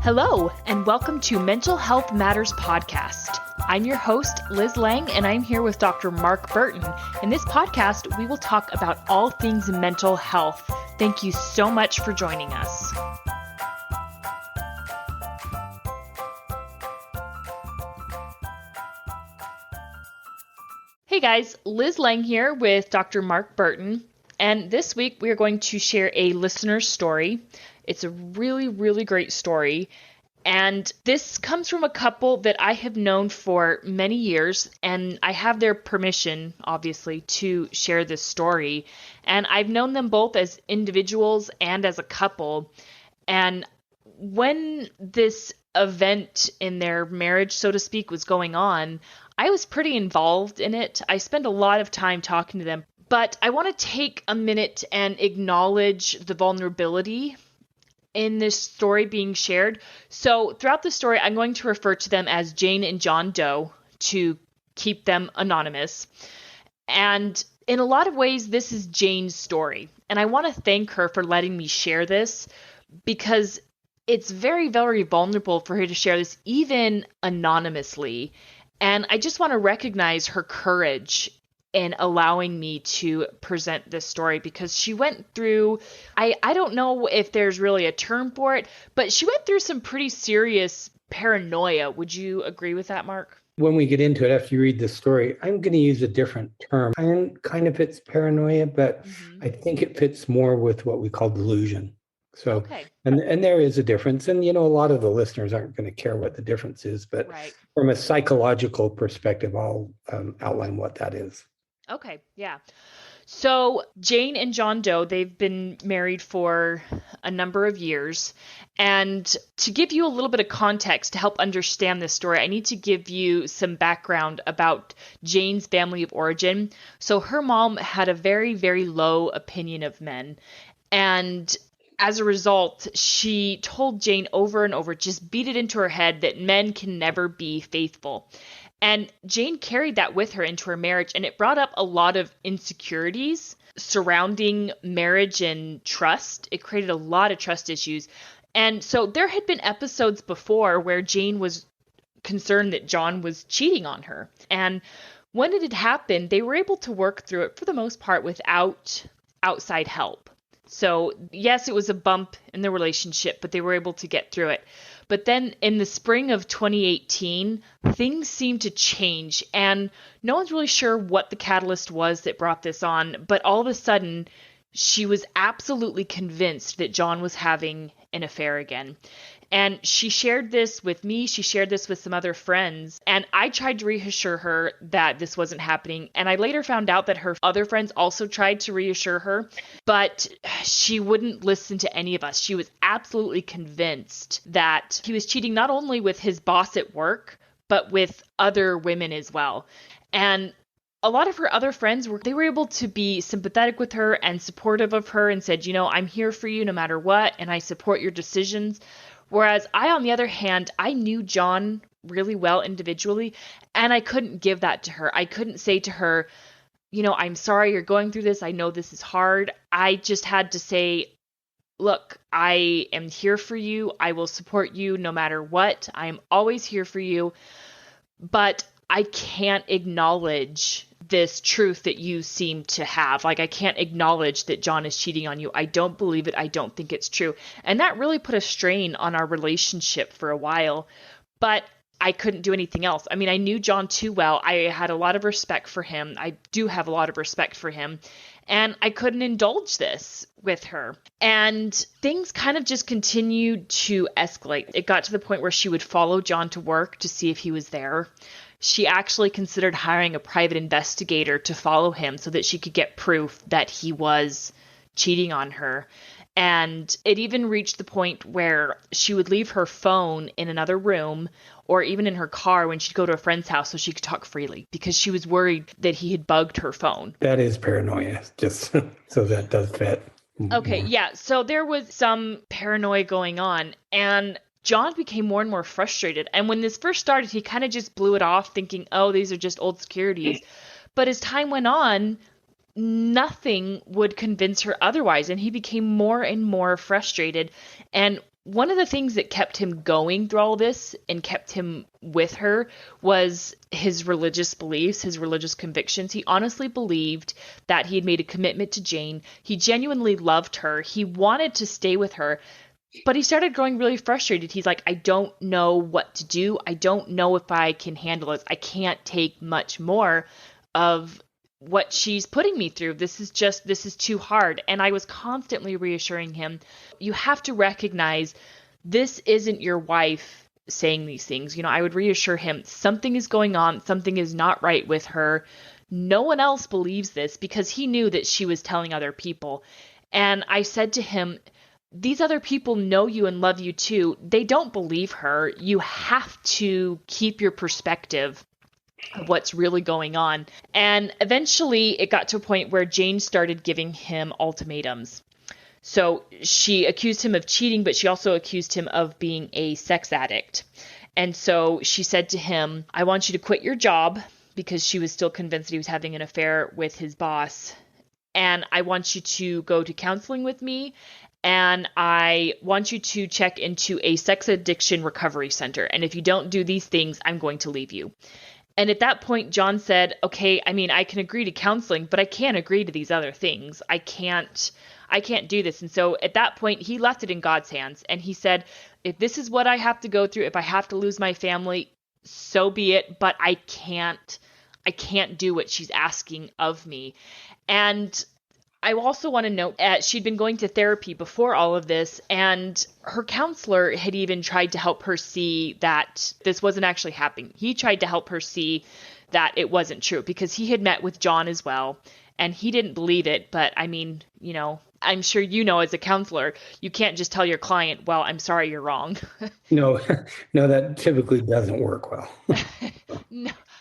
Hello, and welcome to Mental Health Matters Podcast. I'm your host, Liz Lang, and I'm here with Dr. Mark Burton. In this podcast, we will talk about all things mental health. Thank you so much for joining us. Hey guys, Liz Lang here with Dr. Mark Burton, and this week we are going to share a listener's story. It's a really great story, and this comes from a couple that I have known for many years, and I have their permission, obviously, to share this story. And I've known them both as individuals and as a couple, and when this event in their marriage, so to speak, was going on, I was pretty involved in it. I spent a lot of time talking to them, but I want to take a minute and acknowledge the vulnerability in this story being shared. So throughout the story, I'm going to refer to them as Jane and John Doe to keep them anonymous. And in a lot of ways, this is Jane's story. And I want to thank her for letting me share this because it's very vulnerable for her to share this even anonymously. And I just want to recognize her courage in allowing me to present this story because she went through, I don't know if there's really a term for it, but she went through some pretty serious paranoia. Would you agree with that, Mark? When we get into it, after you read the story, I'm going to use a different term. Iron kind of fits paranoia, but I think it fits more with what we call delusion. So, okay. and there is a difference. And, a lot of the listeners aren't going to care what the difference is, but From a psychological perspective, I'll outline what that is. Okay, yeah. So Jane and John Doe, they've been married for a number of years. And to give you a little bit of context to help understand this story, I need to give you some background about Jane's family of origin. So her mom had a very low opinion of men. And as a result, she told Jane over and over, just beat it into her head that men can never be faithful. And Jane carried that with her into her marriage, and it brought up a lot of insecurities surrounding marriage and trust. It created a lot of trust issues. And so there had been episodes before where Jane was concerned that John was cheating on her. And when it had happened, they were able to work through it for the most part without outside help. So yes, it was a bump in the relationship, but they were able to get through it. But then in the spring of 2018, things seemed to change, and no one's really sure what the catalyst was that brought this on. But all of a sudden, she was absolutely convinced that John was having an affair again. And she shared this with me. She shared this with some other friends. And I tried to reassure her that this wasn't happening. And I later found out that her other friends also tried to reassure her, but she wouldn't listen to any of us. She was absolutely convinced that he was cheating not only with his boss at work, but with other women as well. And a lot of her other friends were able to be sympathetic with her and supportive of her and said, I'm here for you no matter what, and I support your decisions. Whereas I, on the other hand, I knew John really well individually, and I couldn't give that to her. I couldn't say to her, I'm sorry you're going through this. I know this is hard. I just had to say, look, I am here for you. I will support you no matter what. I am always here for you. But I can't acknowledge this truth that you seem to have. Like, I can't acknowledge that John is cheating on you. I don't believe it. I don't think it's true. And that really put a strain on our relationship for a while, but I couldn't do anything else. I mean, I knew John too well. I had a lot of respect for him. I do have a lot of respect for him. And I couldn't indulge this with her. And things kind of just continued to escalate. It got to the point where she would follow John to work to see if he was there. She actually considered hiring a private investigator to follow him so that she could get proof that he was cheating on her. And it even reached the point where she would leave her phone in another room or even in her car when she'd go to a friend's house so she could talk freely because she was worried that he had bugged her phone. That is paranoia, just so that does fit. Okay, yeah. So there was some paranoia going on, and John became more and more frustrated. And when this first started, he kind of just blew it off thinking, oh, these are just old securities. But as time went on, nothing would convince her otherwise. And he became more and more frustrated. And one of the things that kept him going through all this and kept him with her was his religious beliefs, his religious convictions. He honestly believed that he had made a commitment to Jane. He genuinely loved her. He wanted to stay with her, but he started growing really frustrated. He's like, I don't know what to do. I don't know if I can handle this. I can't take much more of what she's putting me through. This is too hard. And I was constantly reassuring him, you have to recognize this isn't your wife saying these things. I would reassure him, something is going on. Something is not right with her. No one else believes this, because he knew that she was telling other people. And I said to him, these other people know you and love you too. They don't believe her. You have to keep your perspective of what's really going on. And eventually it got to a point where Jane started giving him ultimatums. So she accused him of cheating, but she also accused him of being a sex addict. And so she said to him, I want you to quit your job, because she was still convinced that he was having an affair with his boss. And I want you to go to counseling with me. And I want you to check into a sex addiction recovery center. And if you don't do these things, I'm going to leave you. And at that point, John said, okay, I can agree to counseling, but I can't agree to these other things. I can't do this. And so at that point, he left it in God's hands. And he said, if this is what I have to go through, if I have to lose my family, so be it. But I can't do what she's asking of me. And I also want to note that she'd been going to therapy before all of this, and her counselor had even tried to help her see that this wasn't actually happening. He tried to help her see that it wasn't true, because he had met with John as well, and he didn't believe it. But I'm sure as a counselor, you can't just tell your client, well, I'm sorry, you're wrong. No, that typically doesn't work well.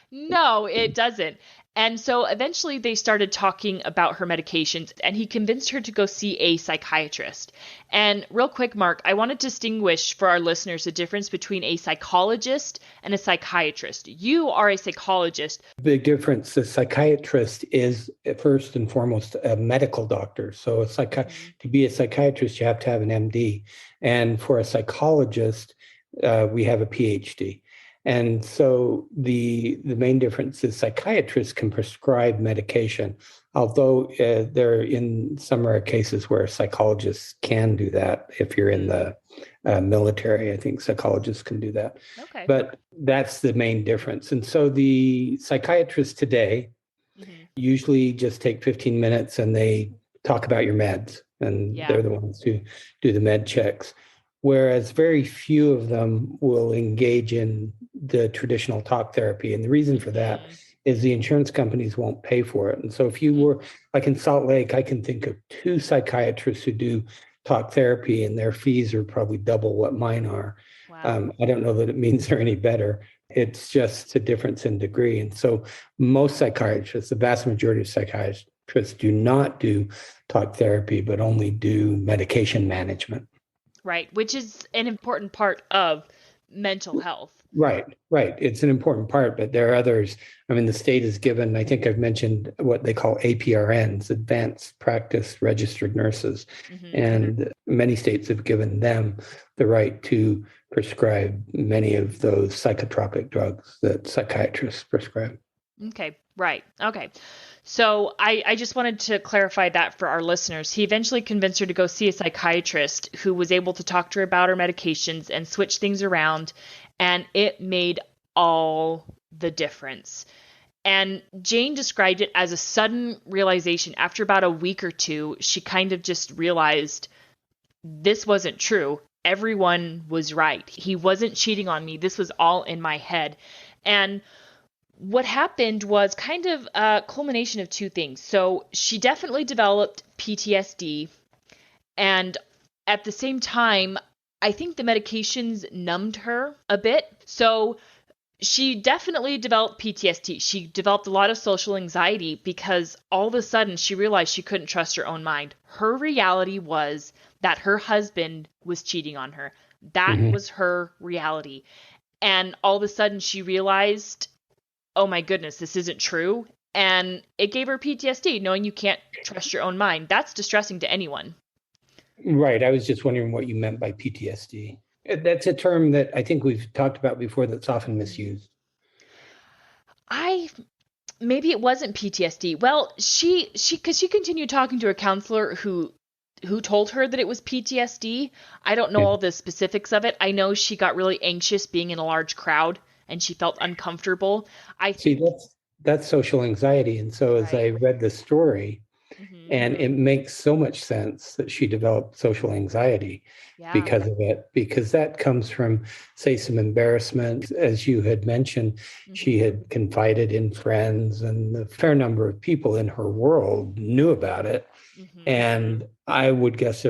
No, it doesn't. And so eventually they started talking about her medications, and he convinced her to go see a psychiatrist. And real quick, Mark, I want to distinguish for our listeners the difference between a psychologist and a psychiatrist. You are a psychologist. Big difference. The psychiatrist is first and foremost a medical doctor. So to be a psychiatrist, you have to have an MD. And for a psychologist, we have a PhD. And so the main difference is psychiatrists can prescribe medication, although there are in some rare cases where psychologists can do that. If you're in the military, I think psychologists can do that. Okay. But that's the main difference. And so the psychiatrists today usually just take 15 minutes and they talk about your meds, and they're the ones who do the med checks. Whereas very few of them will engage in the traditional talk therapy. And the reason for that is the insurance companies won't pay for it. And so if you were, like in Salt Lake, I can think of 2 psychiatrists who do talk therapy, and their fees are probably double what mine are. Wow. I don't know that it means they're any better. It's just a difference in degree. And so most psychiatrists, the vast majority of psychiatrists, do not do talk therapy, but only do medication management. Right, which is an important part of mental health. Right. It's an important part, but there are others. The state has given, I think I've mentioned what they call APRNs, Advanced Practice Registered Nurses. And many states have given them the right to prescribe many of those psychotropic drugs that psychiatrists prescribe. Okay, right. Okay. So I just wanted to clarify that for our listeners. He eventually convinced her to go see a psychiatrist who was able to talk to her about her medications and switch things around. And it made all the difference. And Jane described it as a sudden realization. After about a week or two, she kind of just realized this wasn't true. Everyone was right. He wasn't cheating on me. This was all in my head. And what happened was kind of a culmination of 2 things. So she definitely developed PTSD, and at the same time, I think the medications numbed her a bit. So she definitely developed PTSD. She developed a lot of social anxiety because all of a sudden she realized she couldn't trust her own mind. Her reality was that her husband was cheating on her. That was her reality. And all of a sudden she realized, oh my goodness, this isn't true. And it gave her PTSD, knowing you can't trust your own mind. That's distressing to anyone. Right. I was just wondering what you meant by PTSD. That's a term that I think we've talked about before that's often misused. I maybe it wasn't PTSD. Well, because she continued talking to a counselor who told her that it was PTSD. I don't know Yeah. all the specifics of it. I know she got really anxious being in a large crowd and she felt uncomfortable. I See, think that's social anxiety. And so as I right. read the story, Hmm. and it makes so much sense that she developed social anxiety Yeah. because of it, because that comes from, say, some embarrassment. As you had mentioned, she Hmm. had confided in friends, and a fair number of people in her world knew about it. Hmm. And I would guess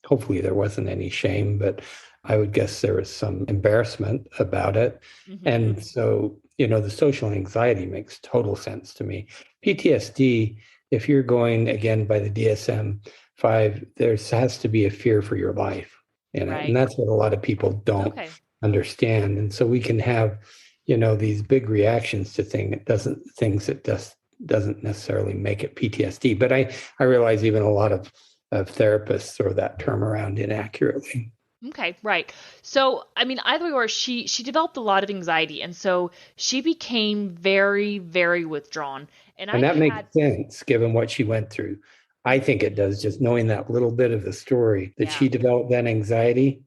hopefully there wasn't any shame, but I would guess there was some embarrassment about it. Hmm. And so, the social anxiety makes total sense to me. PTSD, if you're going again by the DSM-5, there has to be a fear for your life in it. And Right. that's what a lot of people don't Okay. understand. And so we can have, these big reactions to things that just doesn't necessarily make it PTSD. But I realize even a lot of therapists throw that term around inaccurately. Okay, right. So, I mean, either way, or she developed a lot of anxiety, and so she became very, very withdrawn. And And I that makes had, sense given what she went through. I think it Mhm. does, just knowing that little bit of the story that Yeah, she developed that anxiety,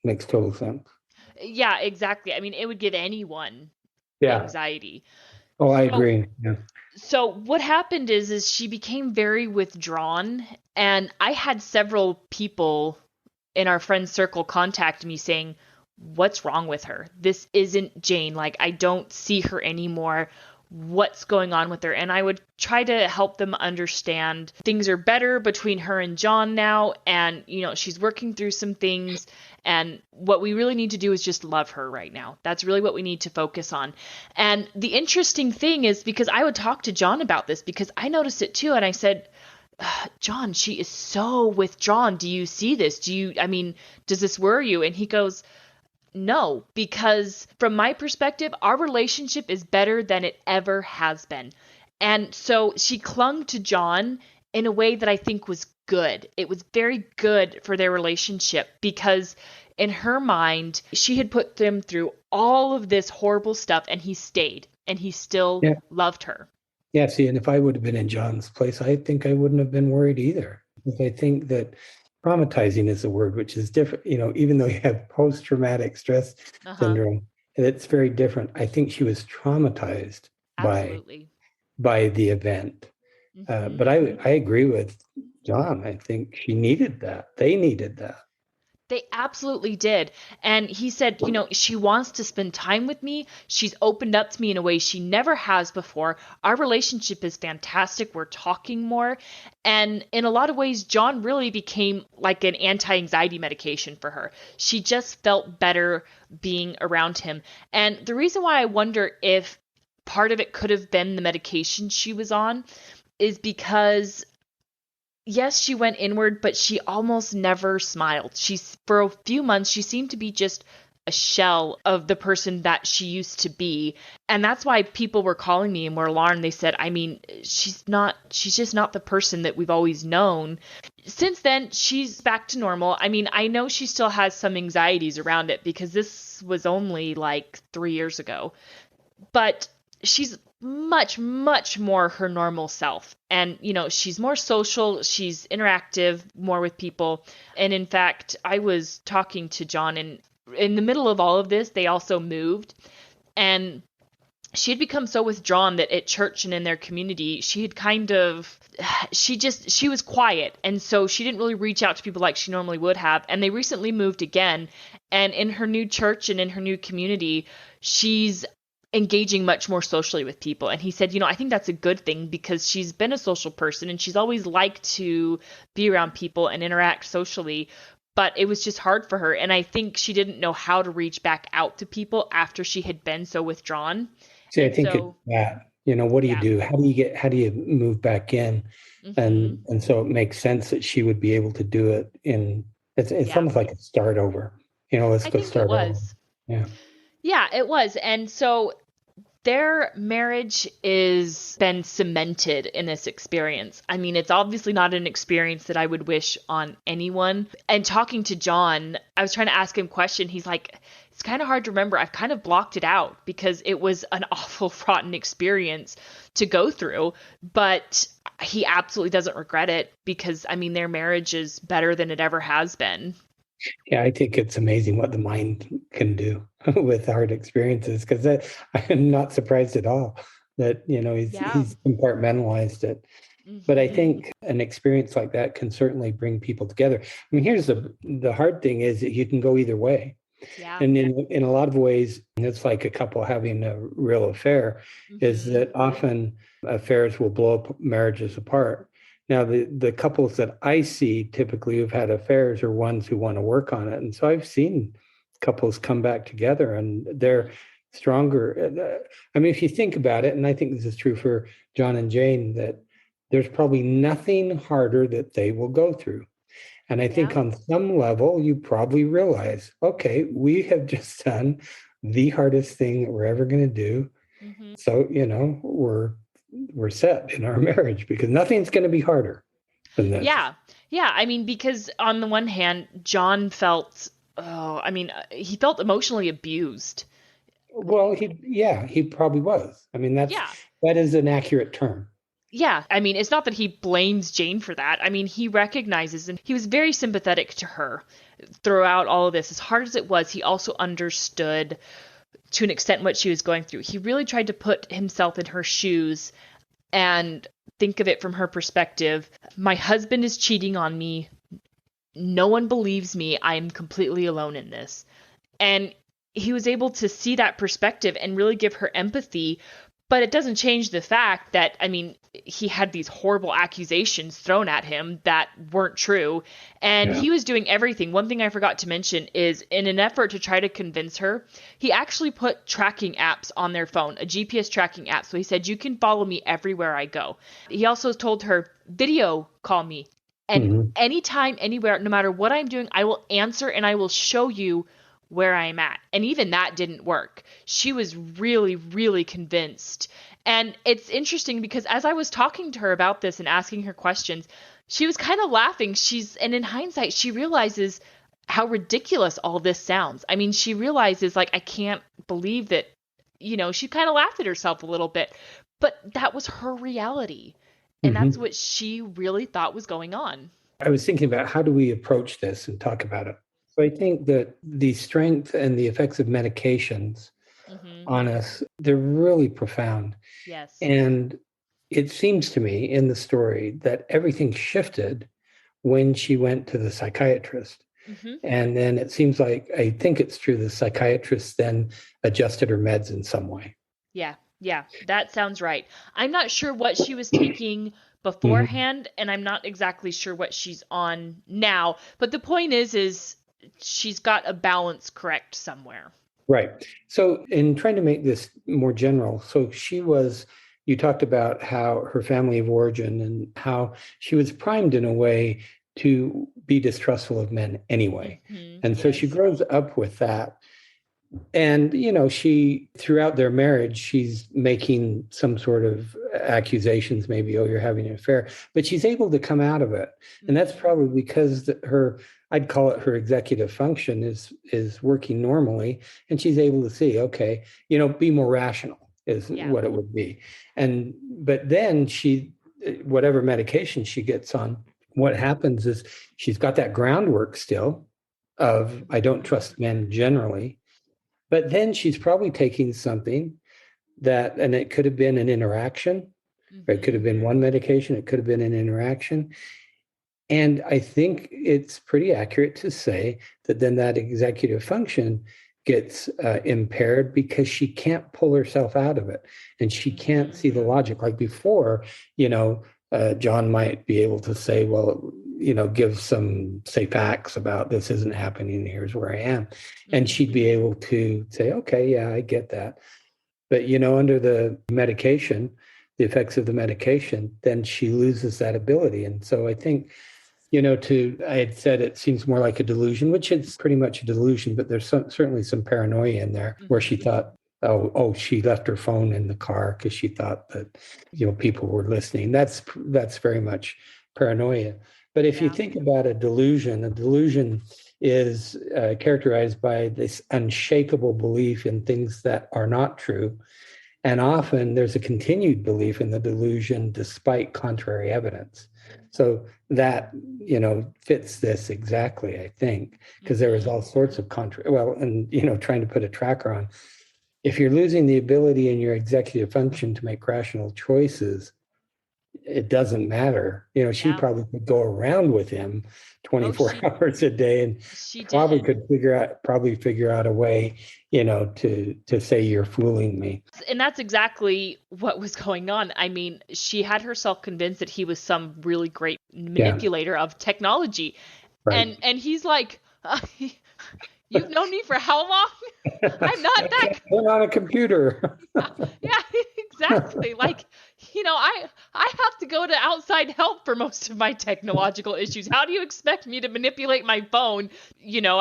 makes total sense. yeah, exactly. I mean, it would give anyone Yeah. anxiety. Oh, I So, agree. Yeah. so what happened is she became very withdrawn, and I had several people in our friend circle contact me saying, "What's wrong with her? This isn't Jane. Like, I don't see her anymore. What's going on with her?" And I would try to help them understand things are better between her and John now. And, she's working through some things. And what we really need to do is just love her right now. That's really what we need to focus on. And the interesting thing is because I would talk to John about this because I noticed it too. And I said, "John, she is so withdrawn. Do you see this? I mean, does this worry you?" And he goes, "No, because from my perspective, our relationship is better than it ever has been." And so she clung to John in a way that I think was good. It was very good for their relationship because in her mind, she had put them through all of this horrible stuff and he stayed and he still Yeah. loved her. Yeah. See, and if I would have been in John's place, I think I wouldn't have been worried either. Because I think that traumatizing is a word which is different, even though you have post-traumatic stress Uh-huh. syndrome, and it's very different. I think she was traumatized by Absolutely. the event. But Hmm. I agree with John. I think she needed that. They needed that. They absolutely did. And he said, she wants to spend time with me. She's opened up to me in a way she never has before. Our relationship is fantastic. We're talking more. And in a lot of ways, John really became like an anti anxiety medication for her. She just felt better being around him. And the reason why I wonder if part of it could have been the medication she was on is because yes, she went inward, but she almost never smiled. For a few months, she seemed to be just a shell of the person that she used to be. And that's why people were calling me and were alarmed. They said, I mean, she's just not the person that we've always known. Since then, she's back to normal. I mean, I know she still has some anxieties around it because this was only like 3 years ago, but she's much, much more her normal self. And, she's more social, she's interactive more with people. And in fact, I was talking to John, and in the middle of all of this, they also moved. And she had become so withdrawn that at church and in their community, she had kind of, she was quiet. And so she didn't really reach out to people like she normally would have. And they recently moved again. And in her new church and in her new community, she's engaging much more socially with people. And he said, I think that's a good thing because she's been a social person and she's always liked to be around people and interact socially. But it was just hard for her. And I think she didn't know how to reach back out to people after she had been so withdrawn. See, I And think it's so, that, what do you yeah. do? How do you move back in? Hmm. And so it makes sense that she would be able to do it it's Yeah. almost like a start over. Let's I go think it start over. was. Yeah. Yeah, it was. And so Their marriage is been cemented in this experience. I mean, it's obviously not an experience that I would wish on anyone. And talking to John, I was trying to ask him a question. He's like, it's kind of hard to remember. I've kind of blocked it out because it was an awful, rotten experience to go through. But he absolutely doesn't regret it because, I mean, their marriage is better than it ever has been. Yeah, I think it's amazing what the mind can do with hard experiences, because I'm not surprised at all that, he's compartmentalized it. Mm-hmm. But I think an experience like that can certainly bring people together. I mean, here's the hard thing is that you can go either way. Yeah. And in a lot of ways, it's like a couple having a real affair, is that often affairs will blow up marriages apart. Now, the couples that I see typically who've had affairs are ones who want to work on it. And so I've seen couples come back together and they're stronger. I mean, if you think about it, and I think this is true for John and Jane, that there's probably nothing harder that they will go through. And I think on some level, you probably realize, okay, we have just done the hardest thing that we're ever going to do. Mm-hmm. So, we're set in our marriage because nothing's going to be harder than this. Yeah. Yeah. I mean, because on the one hand, John felt, he felt emotionally abused. Well, he probably was. I mean, that is an accurate term. Yeah. I mean, it's not that he blames Jane for that. I mean, he recognizes and he was very sympathetic to her throughout all of this. As hard as it was, he also understood to an extent what she was going through. He really tried to put himself in her shoes and think of it from her perspective. My husband is cheating on me. No one believes me. I'm completely alone in this. And he was able to see that perspective and really give her empathy. But it doesn't change the fact that, I mean, he had these horrible accusations thrown at him that weren't true. And he was doing everything. One thing I forgot to mention is in an effort to try to convince her, he actually put tracking apps on their phone, a GPS tracking app. So he said, you can follow me everywhere I go. He also told her, video call me. And anytime, anywhere, no matter what I'm doing, I will answer and I will show you where I'm at. And even that didn't work. She was really, really convinced. And it's interesting because as I was talking to her about this and asking her questions, she was kind of laughing. And in hindsight, she realizes how ridiculous all this sounds. I mean, she realizes like, I can't believe that, she kind of laughed at herself a little bit, but that was her reality. And that's what she really thought was going on. I was thinking about how do we approach this and talk about it. So I think that the strength and the effects of medications on us, they're really profound. Yes. And it seems to me in the story that everything shifted when she went to the psychiatrist. And then it seems like, I think it's true, the psychiatrist then adjusted her meds in some way. Yeah, that sounds right. I'm not sure what she was taking beforehand, and I'm not exactly sure what she's on now. But the point is she's got a balance correct somewhere. Right. So in trying to make this more general, so you talked about how her family of origin and how she was primed in a way to be distrustful of men anyway. And so she grows up with that. And, she, throughout their marriage, she's making some sort of accusations, maybe, oh, you're having an affair, but she's able to come out of it. And that's probably because I'd call it her executive function is working normally. And she's able to see, okay, be more rational is what it would be. But then whatever medication she gets on, what happens is she's got that groundwork still of, I don't trust men generally. But then she's probably taking something and it could have been an interaction, or it could have been one medication, it could have been an interaction. And I think it's pretty accurate to say that then that executive function gets impaired because she can't pull herself out of it. And she can't see the logic. Like before, John might be able to say, well, give some, say, facts about this isn't happening, here's where I am. And she'd be able to say, okay, yeah, I get that. But, under the medication, the effects of the medication, then she loses that ability. And so I think, I had said it seems more like a delusion, which it's pretty much a delusion, but there's certainly some paranoia in there where she thought she left her phone in the car because she thought that, people were listening. That's very much paranoia. But if you think about a delusion is characterized by this unshakable belief in things that are not true. And often there's a continued belief in the delusion despite contrary evidence. So that, fits this exactly, I think, because there is all sorts of trying to put a tracker on. If you're losing the ability in your executive function to make rational choices, it doesn't matter. She probably could go around with him 24 hours a day and probably could figure out a way, to say you're fooling me. And that's exactly what was going on. I mean, she had herself convinced that he was some really great manipulator of technology. Right. And he's like, you've known me for how long? I'm not that. Turn on a computer. Yeah, exactly. Like, I have to go to outside help for most of my technological issues. How do you expect me to manipulate my phone?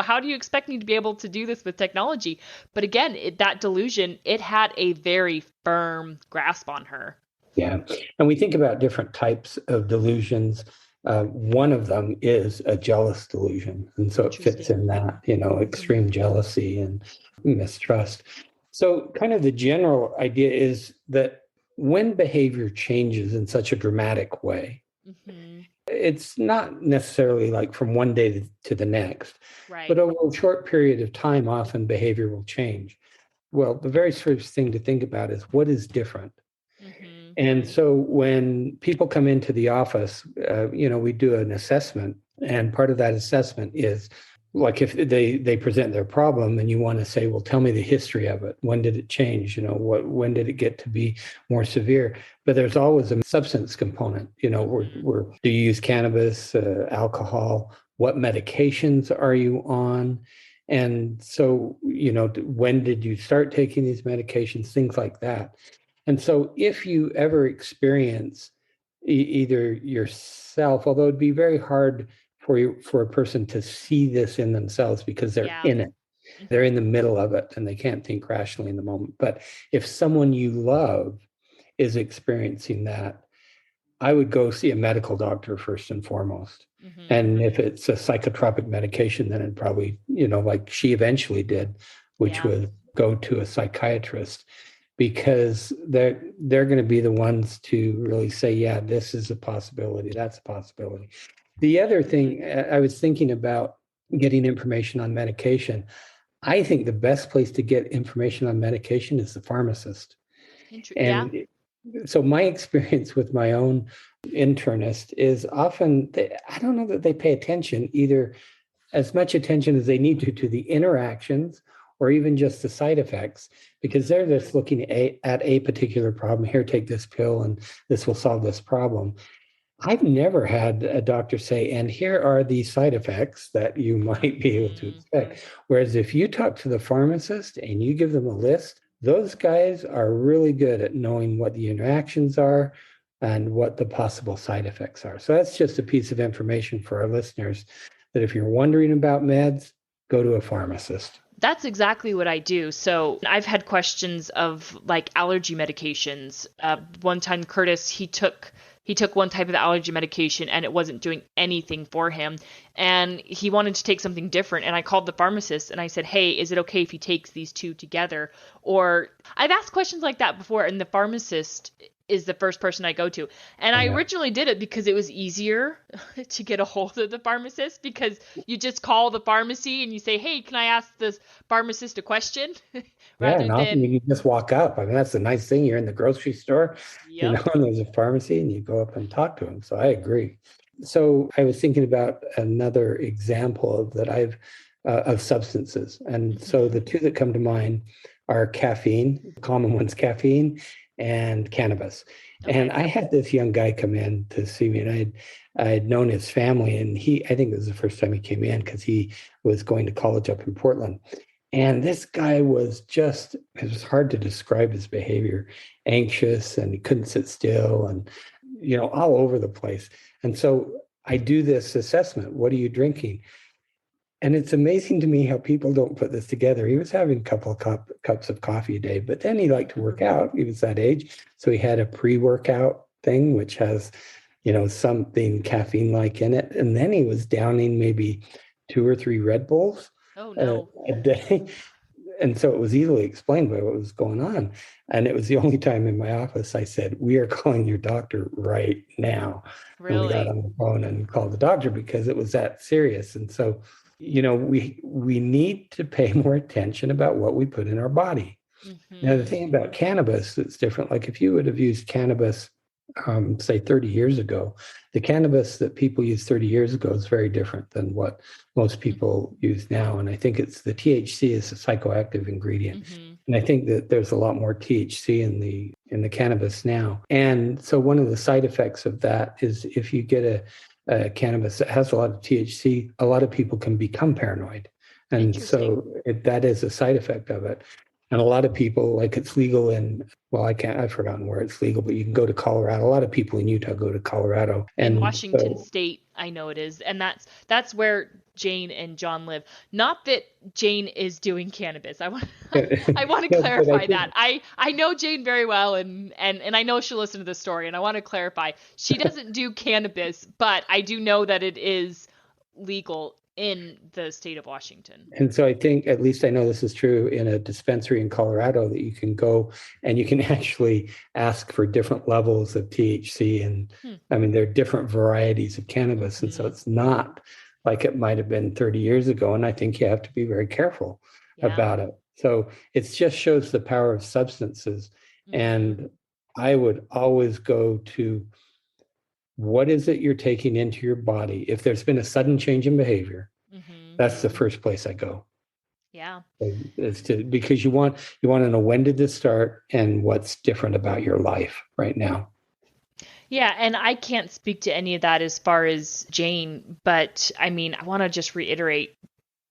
How do you expect me to be able to do this with technology? But again, that delusion, it had a very firm grasp on her. Yeah. And we think about different types of delusions. One of them is a jealous delusion. And so it fits in that, extreme jealousy and mistrust. So kind of the general idea is that when behavior changes in such a dramatic way, it's not necessarily like from one day to the next, but over a short period of time, often behavior will change. Well, the very first thing to think about is what is different. And so when people come into the office, we do an assessment, and part of that assessment is like if they present their problem and you want to say, well, tell me the history of it. When did it change? When did it get to be more severe? But there's always a substance component, where do you use cannabis, alcohol? What medications are you on? And so, when did you start taking these medications? Things like that. And so if you ever experience either yourself, although it'd be very hard for a person to see this in themselves because they're in it, they're in the middle of it and they can't think rationally in the moment. But if someone you love is experiencing that, I would go see a medical doctor first and foremost. And if it's a psychotropic medication, then it'd probably, like she eventually did, which was go to a psychiatrist, because they're going to be the ones to really say, yeah, this is a possibility, that's a possibility. The other thing, I was thinking about getting information on medication. I think the best place to get information on medication is the pharmacist. And so my experience with my own internist is often, I don't know that they pay attention, either as much attention as they need to the interactions or even just the side effects, because they're just looking at a particular problem. Here, take this pill and this will solve this problem. I've never had a doctor say, and here are the side effects that you might be able to expect. Whereas if you talk to the pharmacist and you give them a list, those guys are really good at knowing what the interactions are and what the possible side effects are. So that's just a piece of information for our listeners, that if you're wondering about meds, go to a pharmacist. That's exactly what I do. So I've had questions of like allergy medications. One time, Curtis, he took one type of allergy medication and it wasn't doing anything for him. And he wanted to take something different. And I called the pharmacist and I said, hey, is it okay if he takes these two together? Or I've asked questions like that before, and the pharmacist is the first person I go to. And I originally did it because it was easier to get a hold of the pharmacist, because you just call the pharmacy and you say, hey, can I ask this pharmacist a question? And often you can just walk up. I mean, that's the nice thing. You're in the grocery store, and there's a pharmacy and you go up and talk to them. So I agree. So I was thinking about another example of substances. And so the two that come to mind are caffeine, common ones, caffeine and cannabis. Okay. And I had this young guy come in to see me, and I had known his family, and I think it was the first time he came in because he was going to college up in Portland. And this guy was it was hard to describe his behavior, anxious, and he couldn't sit still and, all over the place. And so I do this assessment. What are you drinking? And it's amazing to me how people don't put this together. He was having a couple of cups of coffee a day, but then he liked to work out. He was that age. So he had a pre-workout thing, which has, something caffeine-like in it. And then he was downing maybe 2 or 3 Red Bulls Oh, no. a day. And so it was easily explained by what was going on. And it was the only time in my office I said, we are calling your doctor right now. Really? And we got on the phone and called the doctor because it was that serious. And so, we need to pay more attention about what we put in our body. Mm-hmm. Now, the thing about cannabis that's different, like if you would have used cannabis, say 30 years ago, the cannabis that people used 30 years ago is very different than what most people use now. And I think it's the THC is a psychoactive ingredient. Mm-hmm. And I think that there's a lot more THC in the cannabis now. And so one of the side effects of that is if you get a cannabis that has a lot of THC, a lot of people can become paranoid. And so that is a side effect of it. And a lot of people, like it's legal I've forgotten where it's legal, but you can go to Colorado. A lot of people in Utah go to Colorado. And in Washington State, I know it is. And that's where Jane and John live. Not that Jane is doing cannabis. I want to clarify that. I know Jane very well, and I know she'll listen to this story, and I want to clarify. She doesn't do cannabis, but I do know that it is legal in the state of Washington. And so I think, at least I know this is true, in a dispensary in Colorado, that you can go and you can actually ask for different levels of THC. And I mean, there are different varieties of cannabis. And so it's not like it might have been 30 years ago. And I think you have to be very careful about it. So it just shows the power of substances. And I would always go to, what is it you're taking into your body? If there's been a sudden change in behavior, that's the first place I go. Yeah. Because you want to know, when did this start and what's different about your life right now. Yeah, and I can't speak to any of that as far as Jane, but I mean, I want to just reiterate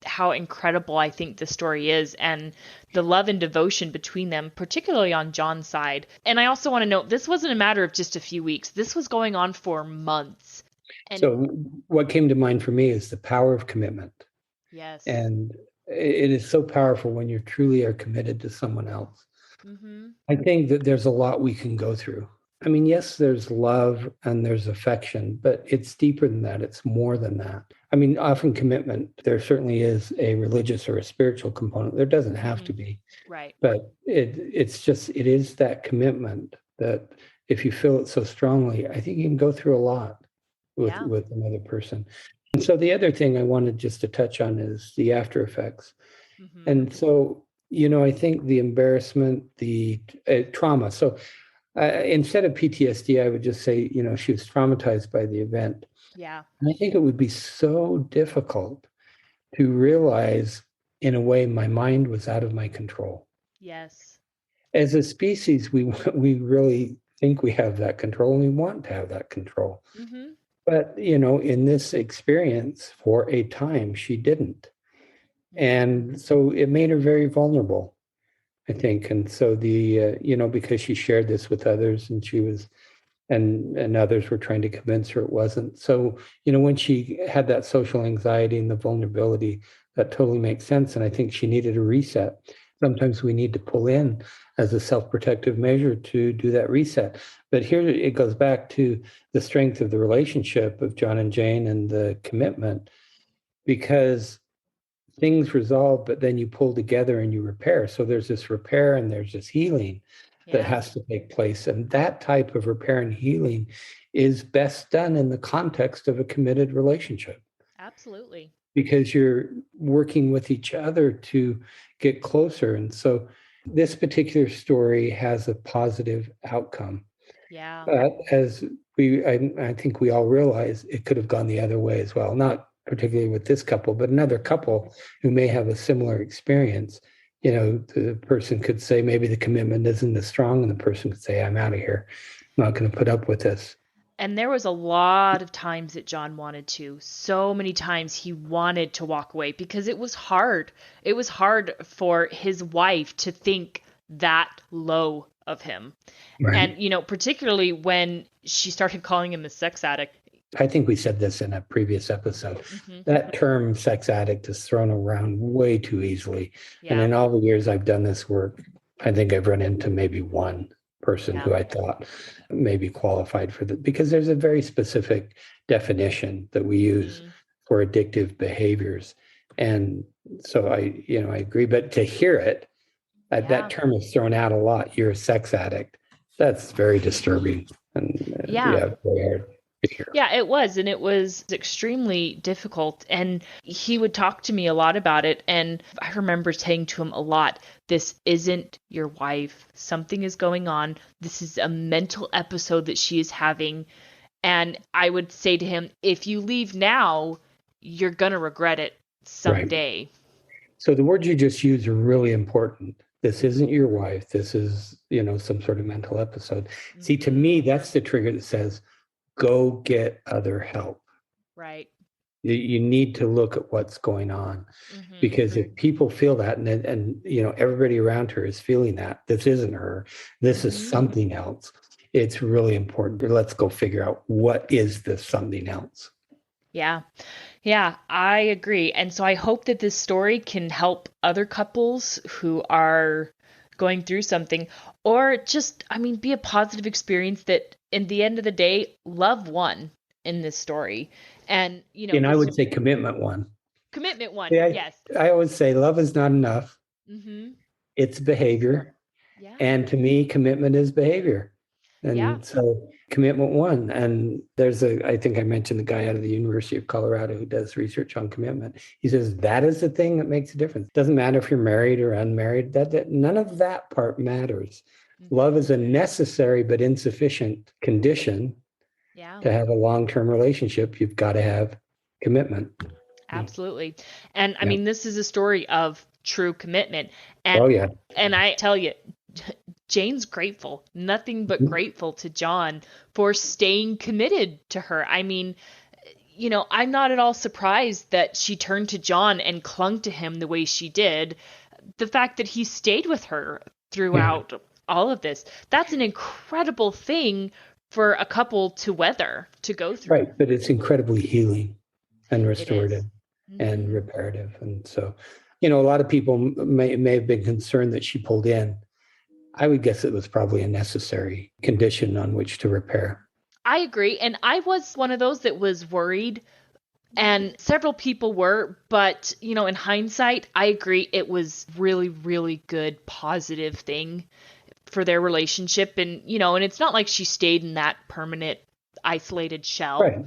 how incredible I think the story is, and the love and devotion between them, particularly on John's side. And I also want to note, this wasn't a matter of just a few weeks. This was going on for months. And so what came to mind for me is the power of commitment. Yes. And it is so powerful when you truly are committed to someone else. I think that there's a lot we can go through. I mean, yes, there's love and there's affection, but it's deeper than that. It's more than that. I mean, often commitment, there certainly is a religious or a spiritual component. There doesn't have to be. Right. But it is that commitment that if you feel it so strongly, I think you can go through a lot with another person. And so the other thing I wanted just to touch on is the after effects. And so, I think the embarrassment, the trauma. So instead of PTSD, I would just say, she was traumatized by the event. Yeah. And I think it would be so difficult to realize, in a way, my mind was out of my control. Yes. As a species, we really think we have that control, and we want to have that control. But, in this experience, for a time, she didn't. And so it made her very vulnerable, I think. And so because she shared this with others, and she was, and others were trying to convince her it wasn't. So, when she had that social anxiety and the vulnerability, that totally makes sense. And I think she needed a reset. Sometimes we need to pull in as a self-protective measure to do that reset. But here it goes back to the strength of the relationship of John and Jane and the commitment, because things resolve, but then you pull together and you repair. So there's this repair and there's this healing that has to take place. And that type of repair and healing is best done in the context of a committed relationship. Absolutely. Because you're working with each other to get closer. And so this particular story has a positive outcome. Yeah. As I think we all realize, it could have gone the other way as well. Not particularly with this couple, but another couple who may have a similar experience. The person could say maybe the commitment isn't as strong, and the person could say, I'm out of here. I'm not going to put up with this. And there was a lot of times that John wanted to. So many times he wanted to walk away because it was hard. It was hard for his wife to think that low of him. Right. And, particularly when she started calling him a sex addict. I think we said this in a previous episode. That term sex addict is thrown around way too easily. Yeah. And in all the years I've done this work, I think I've run into maybe one person who I thought maybe qualified for that, because there's a very specific definition that we use for addictive behaviors. And so I agree, but to hear it, that term is thrown out a lot. You're a sex addict. That's very disturbing. And very hard. Yeah, it was. And it was extremely difficult. And he would talk to me a lot about it. And I remember saying to him a lot, this isn't your wife. Something is going on. This is a mental episode that she is having. And I would say to him, if you leave now, you're going to regret it someday. Right. So the words you just used are really important. This isn't your wife. This is, some sort of mental episode. See, to me, that's the trigger that says, go get other help. Right. You need to look at what's going on, because if people feel that and everybody around her is feeling that this isn't her, this is something else. It's really important. Let's go figure out what is this something else. Yeah. Yeah, I agree. And so I hope that this story can help other couples who are going through something, or just, be a positive experience that in the end of the day, love won in this story. And, and I would say commitment won. Commitment won. Yes. I always say love is not enough. It's behavior. Yeah. And to me, commitment is behavior. And so commitment won. And I think I mentioned the guy out of the University of Colorado who does research on commitment. He says that is the thing that makes a difference. It doesn't matter if you're married or unmarried. That none of that part matters. Love is a necessary but insufficient condition to have a long-term relationship. You've got to have commitment. Absolutely. And I mean, this is a story of true commitment. And, and I tell you, Jane's grateful, nothing but grateful to John for staying committed to her. I mean, I'm not at all surprised that she turned to John and clung to him the way she did. The fact that he stayed with her throughout all of this, that's an incredible thing for a couple to weather, to go through. Right. But it's incredibly healing and restorative and reparative. And so, a lot of people may have been concerned that she pulled in. I would guess it was probably a necessary condition on which to repair. I agree. And I was one of those that was worried, and several people were, but, in hindsight, I agree. It was really, really good, positive thing for their relationship. And, and it's not like she stayed in that permanent isolated shell. Right.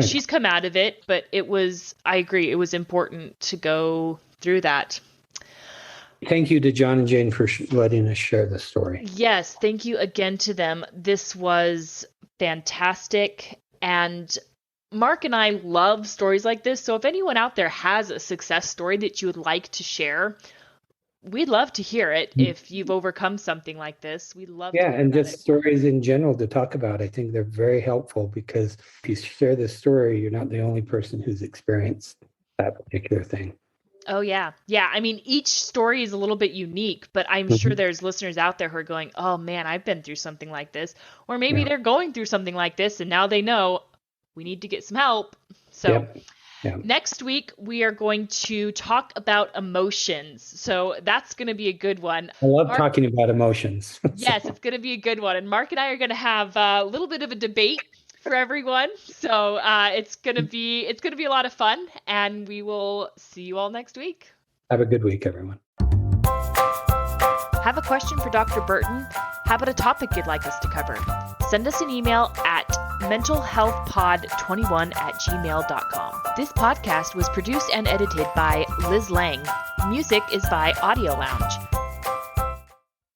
She's come out of it, but I agree. It was important to go through that. Thank you to John and Jane for letting us share this story. Yes, thank you again to them. This was fantastic. And Mark and I love stories like this. So if anyone out there has a success story that you would like to share, we'd love to hear it. If you've overcome something like this, we'd love to hear and just stories in general to talk about. I think they're very helpful, because if you share this story, you're not the only person who's experienced that particular thing. Oh, yeah. Yeah. I mean, each story is a little bit unique, but I'm sure there's listeners out there who are going, oh, man, I've been through something like this. Or maybe they're going through something like this, and now they know we need to get some help. So next week, we are going to talk about emotions. So that's going to be a good one. I love talking about emotions. Yes, it's going to be a good one. And Mark and I are going to have a little bit of a debate for everyone. So it's gonna be a lot of fun, and we will see you all next week. Have a good week, everyone. Have a question for Dr. Burton? How about a topic you'd like us to cover? Send us an email at mentalhealthpod21@gmail.com. This podcast was produced and edited by Liz Lang. Music is by Audio Lounge.